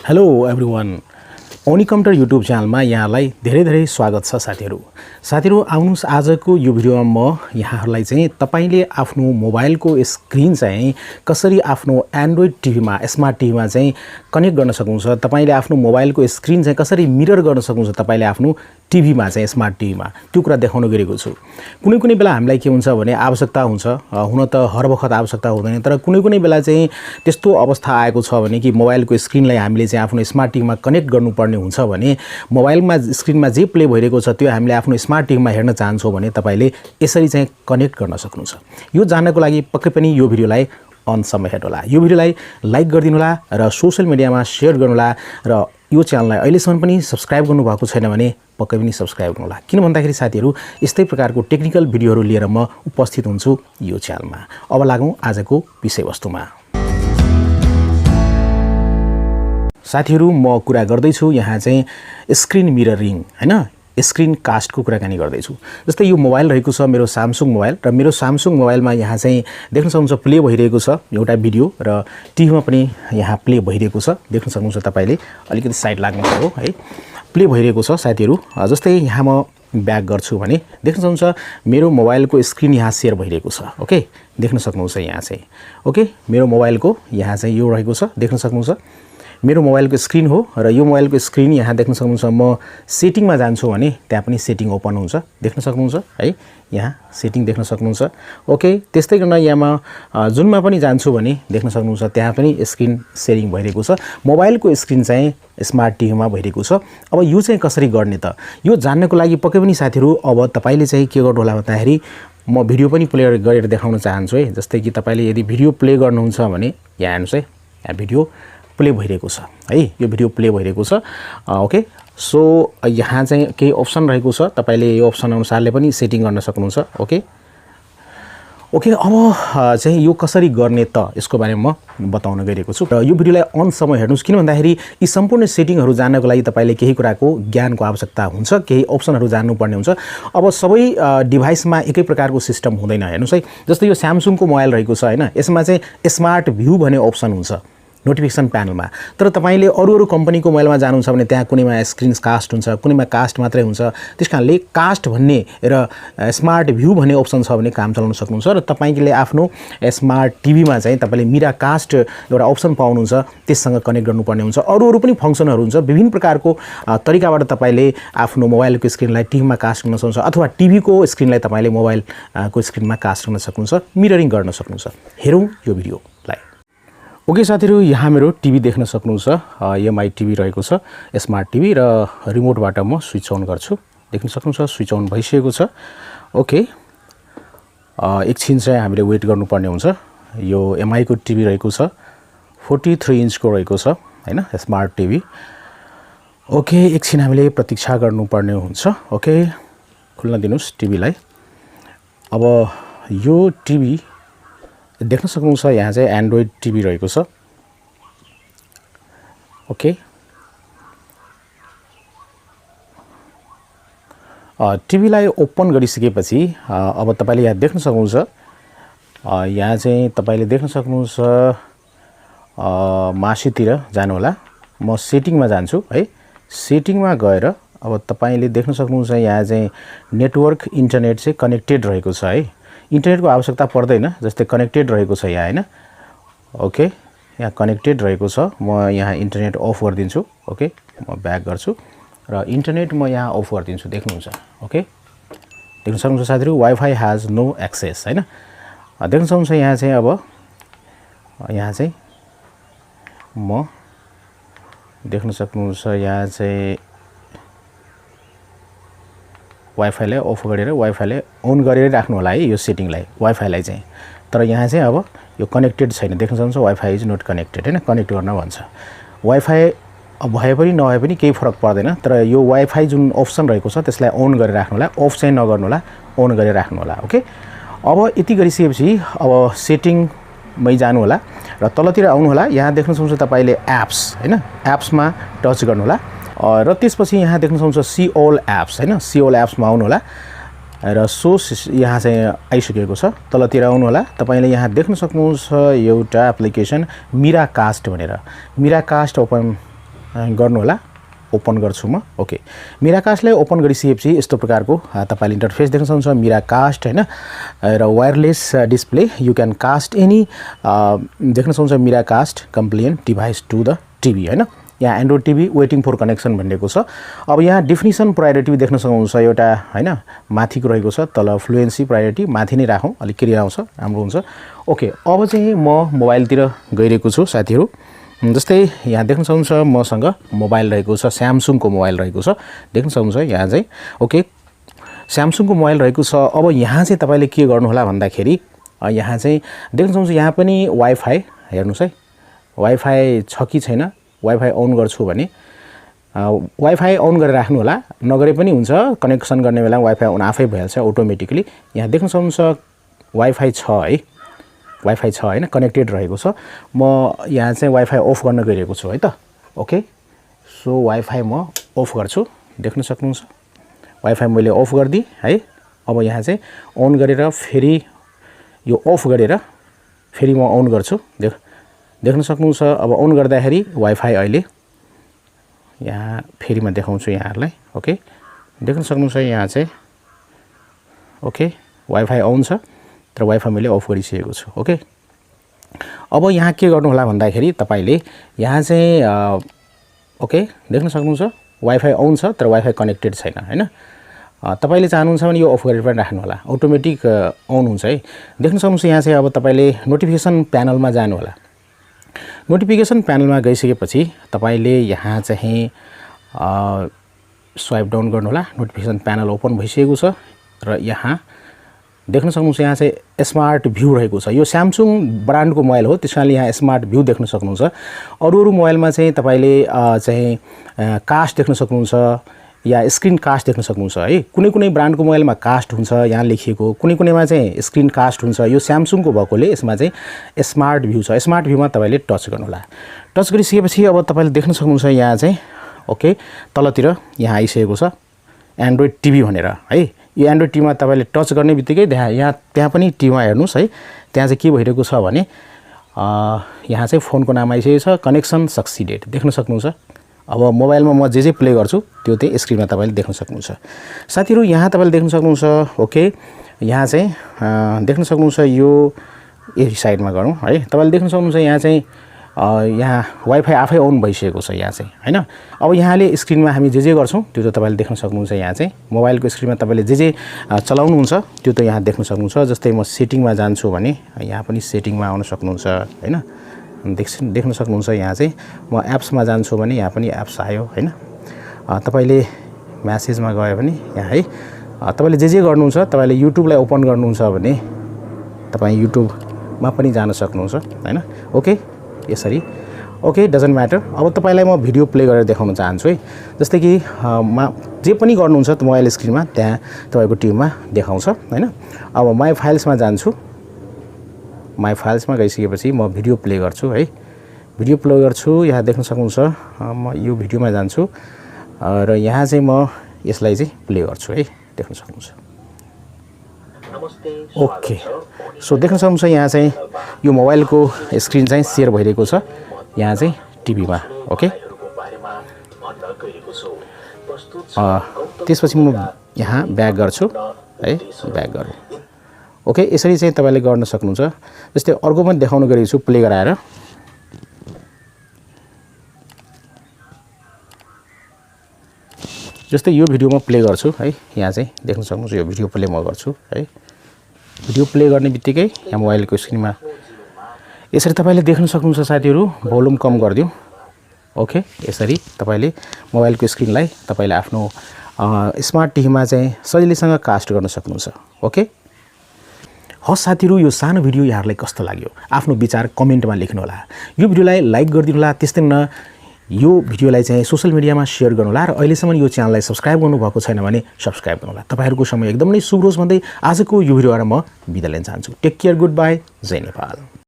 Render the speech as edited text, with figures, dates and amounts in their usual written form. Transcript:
hello everyone ओनिकम्प्युटर YouTube च्यानलमा यहाँलाई धेरै स्वागत छ साथीहरु आउनुस् आजको यो भिडियोमा म यहाँहरुलाई चाहिँ तपाईले आफ्नो मोबाइलको स्क्रिन चाहिँ कसरी आफ्नो एन्ड्रोइड टिभीमा स्मार्ट टिभीमा चाहिँ कनेक्ट गर्न सक्नुहुन्छ तपाईले आफ्नो मोबाइलको स्क्रिन चाहिँ कसरी मिरर गर्न सक्नुहुन्छ तपाईले आफ्नो टिभीमा चाहिँ स्मार्ट टिभीमा त्यो कुरा देखाउन गएको छु कुनै बेला हामीलाई के हुन्छ भने आवश्यकता हुन्छ हुन त हर वखत आवश्यकता हुँदैन तर कुनै बेला चाहिँ त्यस्तो अवस्था आएको छ भने कि मोबाइलको स्क्रिनलाई हामीले चाहिँ आफ्नो स्मार्ट टिभीमा कनेक्ट गर्नुपर्ने हुन्छ भने मोबाइलमा स्क्रिनमा जे प्ले भइरहेको छ त्यो हामीले आफ्नो स्मार्ट टिभीमा हेर्न चाहन्छौं भने तपाईले यसरी चाहिँ कनेक्ट गर्न सक्नुहुन्छ यो जान्नको लागि पक्कै पनि यो भिडियोलाई अन्त्यसम्म हेर्नुहोला यो भिडियोलाई लाइक गरिदिनुहोला र सोशल मिडियामा शेयर गर्नुहोला र यो च्यानललाई अहिलेसम्म पनि सब्स्क्राइब गर्नुभएको छैन भने पक्कै पनि सब्स्क्राइब गर्नुहोला किन भन्दाखेरि साथीहरु यस्तै प्रकारको टेक्निकल भिडियोहरु लिएर म उपस्थित हुन्छु यो च्यानलमा अब लागौं आजको विषयवस्तुमा साथीहरु म कुरा गर्दै छु यहाँ चाहिँ स्क्रिन मिररिङ हैन स्क्रिन कास्टको कुराकानी गर्दै छु जस्तै यो मोबाइल रहेको छ मेरो स्यामसुङ मोबाइल र मेरो स्यामसुङ मोबाइलमा यहाँ चाहिँ देख्न सक्नुहुन्छ प्ले भइरहेको छ एउटा भिडियो र टिभीमा पनि यहाँ प्ले भइरहेको छ देख्न सक्नुहुन्छ तपाईले अलिकति साइड लाग्नु पर्यो है प्ले भइरहेको छ साथीहरु जस्तै यहाँ म ब्याक गर्छु भने देख्न सक्नुहुन्छ मेरो मोबाइलको स्क्रिन यहाँ शेयर भइरहेको छ ओके देख्न सक्नुहुन्छ यहाँ चाहिँ ओके मेरो मोबाइलको यहाँ चाहिँ यो रहेको छ देख्न सक्नुहुन्छ मेरो मोबाइलको स्क्रिन हो र यो मोबाइलको स्क्रिन यहाँ देख्न सक्नुहुन्छ म सेटिङमा जान्छु भने त्यहाँ पनि सेटिङ ओपन हुन्छ देख्न सक्नुहुन्छ है यहाँ सेटिङ देख्न सक्नुहुन्छ ओके त्यस्तै गर्न यहाँ जुनमा पनि जान्छु भने देख्न सक्नुहुन्छ त्यहाँ पनि स्क्रिन शेयरिङ भइरहेको छ मोबाइलको स्क्रिन चाहिँ स्मार्ट टिभीमा भइरहेको छ अब यो चाहिँ कसरी गर्ने त यो जान्नको लागि पक्कै पनि साथीहरु अब तपाईले चाहिँ के गर्नु होला भन्दाखेरि म भिडियो पनि प्ले गरेर देखाउन चाहन्छु है जस्तै कि तपाईले यदि भिडियो प्ले गर्नुहुन्छ भने यहाँ हेर्नुस् है यहाँ भिडियो प्ले भइरहेको छ है यो भिडियो प्ले भइरहेको छ ओके सो यहाँ चाहिँ केही अप्सन रहेको छ तपाईले यो अप्सन अनुसारले पनि सेटिङ गर्न सक्नुहुन्छ ओके ओके अब चाहिँ यो कसरी गर्ने त यसको बारेमा म बताउन गइरहेको छु र यो भिडियोलाई अन्त्यसम्म हेर्नुस् किन भन्दाखेरि यी सम्पूर्ण सेटिङहरु जान्नको लागि तपाईले केही कुराको ज्ञानको आवश्यकता हुन्छ केही अप्सनहरु जान्नुपर्ने हुन्छ अब सबै डिभाइसमा एकै प्रकारको सिस्टम हुँदैन हेर्नुस् है जस्तै यो स्यामसुङको मोबाइल रहेको छ हैन यसमा चाहिँ स्मार्ट भ्यू भन्ने अप्सन हुन्छ नोटिफिकेसन प्यानलमा तर तपाईले अरु कम्पनीको मोबाइलमा जानुहुन्छ भने त्यहाँ कुनैमा स्क्रिन कास्ट हुन्छ कुनैमा कास्ट मात्रै हुन्छ त्यसकारणले कास्ट भन्ने र स्मार्ट भ्यू भन्ने अप्सन छ भने काम चलाउन सक्नुहुन्छ र तपाईले आफ्नो स्मार्ट टिभीमा चाहिँ तपाईले मिरा कास्ट एउटा अप्सन पाउनुहुन्छ त्यससँग कनेक्ट गर्नुपर्ने हुन्छ अरु पनि फंक्सनहरु हुन्छ विभिन्न प्रकारको तरिकाबाट तपाईले आफ्नो मोबाइलको स्क्रिनलाई टिभीमा कास्ट गर्न सक्नुहुन्छ अथवा टिभीको स्क्रिनलाई तपाईले मोबाइलको स्क्रिनमा कास्ट गर्न सक्नुहुन्छ मिररिङ गर्न सक्नुहुन्छ हेरौं यो भिडियोलाई ओके साथीहरु यहाँ मेरो टिभी देख्न सक्नुहुन्छ एमआई टिभी रहेको छ स्मार्ट टिभी र रिमोटबाट म स्विच अन गर्छु देख्न सक्नुहुन्छ स्विच अन भइसकेको छ ओके एकछिन चाहिँ हामीले वेट गर्नुपर्ने हुन्छ यो एमआई को टिभी रहेको छ 43 इन्चको रहेको छ हैन स्मार्ट टिभी ओके एकछिन हामीले प्रतीक्षा गर्नुपर्ने हुन्छ ओके खुल्न दिनुस् टिभीलाई अब यो टिभी देख्न सक्नुहुन्छ यहाँ चाहिँ एन्ड्रोइड टिभी रहेको छ ओके टिभीलाई ओपन गरिसकेपछि अब तपाईले यहाँ देख्न सक्नुहुन्छ यहाँ चाहिँ तपाईले देख्न सक्नुहुन्छ मासितिर जानु होला म सेटिङमा जान्छु है सेटिङमा गएर अब तपाईले देख्न सक्नुहुन्छ यहाँ चाहिँ नेटवर्क इन्टरनेट चाहिँ कनेक्टेड रहेको छ है इन्टरनेटको आवश्यकता पर्दैन जस्तै कनेक्टेड रहेको छ यहाँ हैन ओके यहाँ कनेक्टेड रहेको छ म यहाँ इन्टरनेट अफ गर्दिन्छु ओके म ब्याक गर्छु र इन्टरनेट म यहाँ अफ गर्दिन्छु देख्नुहुन्छ ओके देख्न सक्नुहुन्छ साथीहरु वाइफाई हैज नो एक्सेस हैन देख्न सक्नुहुन्छ यहाँ चाहिँ अब यहाँ चाहिँ म देख्न सक्नुहुन्छ यहाँ चाहिँ वाइफाई लाई अफ गरेर वाइफाई लाई अन गरेर राख्नु होला है यो सेटिङलाई वाइफाई लाई चाहिँ तर यहाँ चाहिँ अब यो कनेक्टेड छैन देख्न सक्नुहुन्छ वाइफाई इज नोट कनेक्टेड हैन कनेक्ट गर्न भन्छ वाइफाई भए पनि नभए पनि केही फरक पर्दैन तर यो वाइफाई जुन अप्सन रहेको छ त्यसलाई अन गरेर राख्नु होला अफ चाहिँ नगर्नु होला अन गरेर राख्नु होला ओके अब यति गरिसकेपछि अब सेटिङ मै जानु होला र तलतिर आउनु होला यहाँ देख्न सक्नुहुन्छ तपाईले एप्स हैन एप्समा टच गर्नु होला र त्यसपछि यहाँ देख्न सक्नुहुन्छ सी ऑल एप्स हैन सी ऑल एप्समा आउनु होला र सोर्स यहाँ चाहिँ आइसकेको छ तलतिर आउनु होला तपाईले यहाँ देख्न सक्नुहुन्छ एउटा एप्लिकेसन मिरा कास्ट भनेर मिरा कास्ट ओपन गर्नु होला ओपन गर्छु म ओके मिराकास्टलाई ओपन गरिसकेपछि यस्तो प्रकारको तपाईले इन्टरफेस देख्न सक्नुहुन्छ मिराकास्ट हैन र wireless display you can cast any देख्न सक्नुहुन्छ Miracast compliant device to the TV हैन यहाँ Android TV waiting for connection भनेको छ अब यहाँ डेफिनिसन प्रायोरिटी देख्न सक्नुहुन्छ एउटा हैन माथिको रहेको छ तल फ्लुएन्सी प्रायोरिटी माथि नै राखौं अलिक क्लियर आउँछ राम्रो हुन्छ ओके अब चाहिँ म मोबाइलतिर गइरहेको छु साथीहरु जस्तै यहाँ देख्न सक्नुहुन्छ मसँग मोबाइल रहेको छ स्यामसङको मोबाइल रहेको छ देख्न सक्नुहुन्छ यहाँ चाहिँ ओके स्यामसङको मोबाइल रहेको छ अब यहाँ चाहिँ तपाईले के गर्नु होला भन्दाखेरि यहाँ चाहिँ देख्न सक्नुहुन्छ यहाँ पनि वाइफाई हेर्नुस् है वाइफाई छ कि छैन वाइफाई अन गर्छु भने वाइफाई अन गरेर राख्नु होला नगरे पनि हुन्छ कनेक्सन गर्ने बेला वाइफाई अन आफै भइहाल्छ अटोमेटिकली यहाँ देख्न सक्नुहुन्छ वाइफाई छ है वाइफाई छ हैन कनेक्टेड रहेको छ म यहाँ चाहिँ वाइफाई अफ गर्न गइरहेको छु है त ओके सो वाइफाई म अफ गर्छु देख्न सक्नुहुन्छ वाइफाई मैले अफ गर्दी है अब यहाँ चाहिँ अन गरेर फेरि यो अफ गरेर फेरि म अन गर्छु देख्न सक्नुहुन्छ अब अन गर्दाखेरि वाइफाई अहिले यहाँ फेरि म देखाउँछु यहाँहरुलाई ओके देख्न सक्नुहुन्छ यहाँ चाहिँ ओके वाइफाई अन छ तर वाइफाई मैले अफ गरिसकेको छु ओके अब यहाँ के गर्नु होला भन्दाखेरि तपाईले यहाँ चाहिँ ओके देख्न सक्नुहुन्छ वाइफाई अन छ तर वाइफाई कनेक्टेड छैन हैन तपाईले चाहनुहुन्छ भने यो अफ गरेर पनि राख्नु होला अटोमेटिक अन हुन्छ है देख्न सक्नुहुन्छ यहाँ चाहिँ अब तपाईले नोटिफिकेसन प्यानलमा जानु होला नोटिफिकेसन प्यानलमा गइसकेपछि तपाईले यहाँ चाहिँ स्वाइप डाउन गर्नु होला नोटिफिकेसन प्यानल ओपन भइसकेको छ र यहाँ देख्न सक्नुहुन्छ यहाँ चाहिँ स्मार्ट भ्यू रहेको छ यो स्यामसङ ब्रान्डको मोबाइल हो त्यसैले यहाँ स्मार्ट भ्यू देख्न सक्नुहुन्छ अरु मोबाइलमा चाहिँ तपाईले चाहिँ कास्ट देख्न सक्नुहुन्छ या स्क्रिन कास्ट देख्न सक्नुहुन्छ है कुनै कुनै ब्रान्डको मोबाइलमा कास्ट हुन्छ यहाँ लेखिएको कुनै कुनैमा चाहिँ स्क्रिन कास्ट हुन्छ यो स्यामसङको भएकोले यसमा चाहिँ स्मार्ट भ्यू छ स्मार्ट भ्यूमा तपाईले टच गर्नु होला टच गरिसकेपछि अब तपाईले देख्न सक्नुहुन्छ यहाँ चाहिँ ओके तलतिर यहाँ आइसकेको छ एन्ड्रोइड टिभी भनेर है यो एन्ड्रोइड टिभीमा तपाईले टच गर्ने बित्तिकै त्यहाँ पनि टिभीमा हेर्नुस् है त्यहाँ चाहिँ के भइरहेको छ भने यहाँ चाहिँ फोनको नाम आइसकेको छ कनेक्सन सक्सिडेड देख्न सक्नुहुन्छ अब मोबाइलमा म जे प्ले गर्छु त्यो चाहिँ स्क्रिनमा तपाईले देख्न सक्नुहुन्छ साथीहरु यहाँ तपाईले देख्न सक्नुहुन्छ ओके यहाँ चाहिँ देख्न सक्नुहुन्छ यो यही साइडमा गरौँ है तपाईले देख्न सक्नुहुन्छ यहाँ चाहिँ यहाँ वाइफाई आफै अन भइसकेको छ यहाँ चाहिँ हैन अब यहाँले स्क्रिनमा हामी जे गर्छौं त्यो त तपाईले देख्न सक्नुहुन्छ यहाँ चाहिँ मोबाइलको स्क्रिनमा तपाईले जे चलाउनुहुन्छ त्यो त यहाँ देख्न सक्नुहुन्छ जस्तै म सेटिङमा जान्छु भने यहाँ पनि सेटिङमा आउन सक्नुहुन्छ हैन देख्न सक्नुहुन्छ यहाँ चाहिँ म एप्समा जान्छु भने यहाँ पनि एप्स आयो हैन तपाईले मेसेजमा गयो भने यहाँ है तपाईले जे गर्नुहुन्छ तपाईले युट्युबलाई ओपन गर्नुहुन्छ भने तपाई युट्युबमा पनि जान सक्नुहुन्छ हैन ओके यसरी ओके डजन्ट म्याटर अब तपाईलाई म भिडियो प्ले गरेर देखाउन चाहन्छु है जस्तै कि जे पनि गर्नुहुन्छ मोबाइल स्क्रिनमा त्यहाँ तपाईको टिभीमा देखाउँछ हैन अब माई फाइल्समा जान्छु माई फाइल्समा गइसकेपछि म भिडियो प्ले गर्छु है भिडियो प्ले गर्छु यहाँ देख्न सक्नुहुन्छ म यो भिडियोमा जान्छु र यहाँ चाहिँ म यसलाई चाहिँ प्ले गर्छु है देख्न सक्नुहुन्छ ओके सो देख्न सक्नुहुन्छ यहाँ चाहिँ यो मोबाइलको स्क्रिन चाहिँ शेयर भइरहेको छ यहाँ चाहिँ टिभीमा ओके त्यसपछि म यहाँ ब्याक गर्छु है ब्याक गरौँ ओके यसरी चाहिँ तपाईले गर्न सक्नुहुन्छ जस्तै अर्को पनि देखाउन गएको छु प्ले गराएर जस्तै यो भिडियो म प्ले गर्छु है यहाँ चाहिँ देख्न सक्नुहुन्छ यो भिडियो प्ले म गर्छु है भिडियो प्ले गर्ने बित्तिकै यहाँ मोबाइलको स्क्रिनमा यसरी तपाईले देख्न सक्नुहुन्छ साथीहरु भोल्युम कम गर्दियौ ओके यसरी तपाईले मोबाइलको स्क्रिनलाई तपाईले आफ्नो स्मार्ट टिभीमा चाहिँ सजिलैसँग कास्ट गर्न सक्नुहुन्छ ओके हस् साथीहरु यो सानो भिडियो यहाँहरुलाई कस्तो लाग्यो आफ्नो विचार कमेन्टमा लेख्नु होला यो भिडियोलाई लाइक गरिदिनु होला त्यस्तै न यो भिडियोलाई चाहिँ सोशल मिडियामा शेयर गर्नु होला र अहिलेसम्म यो च्यानललाई सब्स्क्राइब गर्नु भएको छैन भने सब्स्क्राइब गर्नु होला तपाईहरुको समय एकदमै शुभ होस् भन्दै आजको यो भिडियोबाट म बिदा लिन चाहन्छु टेक केयर गुड बाइ जय नेपाल